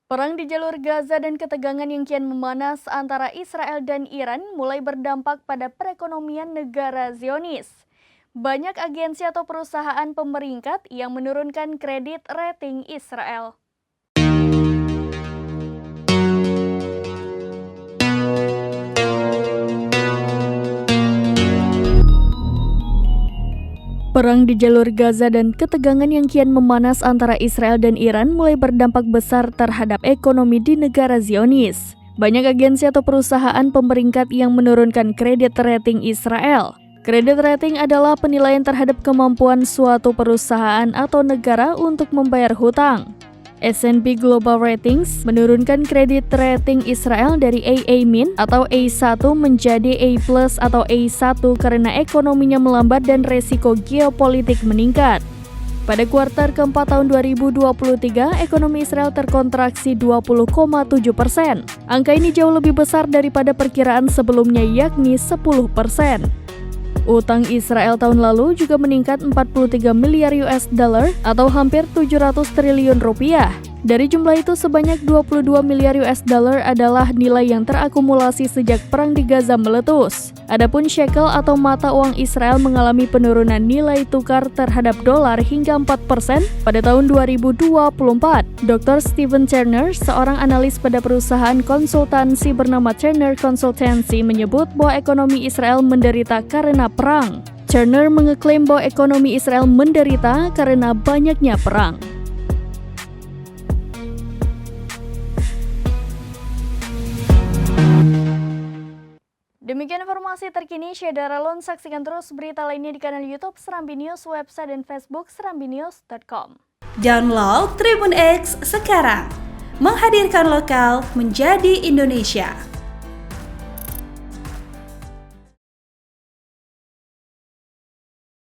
Perang di jalur Gaza dan ketegangan yang kian memanas antara Israel dan Iran mulai berdampak pada perekonomian negara Zionis. Banyak agensi atau perusahaan pemeringkat yang menurunkan kredit rating Israel. Perang di jalur Gaza dan ketegangan yang kian memanas antara Israel dan Iran mulai berdampak besar terhadap ekonomi di negara Zionis. Banyak agensi atau perusahaan pemeringkat yang menurunkan kredit rating Israel. Kredit rating adalah penilaian terhadap kemampuan suatu perusahaan atau negara untuk membayar hutang. S&P Global Ratings menurunkan kredit rating Israel dari AA- atau A1 menjadi A+ atau A1 karena ekonominya melambat dan resiko geopolitik meningkat. Pada kuartal keempat tahun 2023, ekonomi Israel terkontraksi 20,7%. Angka ini jauh lebih besar daripada perkiraan sebelumnya yakni 10%. Utang Israel tahun lalu juga meningkat 43 miliar US dollar atau hampir 700 triliun rupiah. Dari jumlah itu sebanyak 22 miliar US dollar adalah nilai yang terakumulasi sejak perang di Gaza meletus. Adapun shekel atau mata uang Israel mengalami penurunan nilai tukar terhadap dolar hingga 4% pada tahun 2024. Dr. Stephen Turner, seorang analis pada perusahaan konsultansi bernama Turner Consultancy, menyebut bahwa ekonomi Israel menderita karena perang. Turner mengeklaim bahwa ekonomi Israel menderita karena banyaknya perang. Demikian informasi terkini, Syederalon. Saksikan terus berita lainnya di kanal YouTube Serambi News, website dan Facebook serambinews.com. Download Tribun X sekarang, menghadirkan lokal menjadi Indonesia.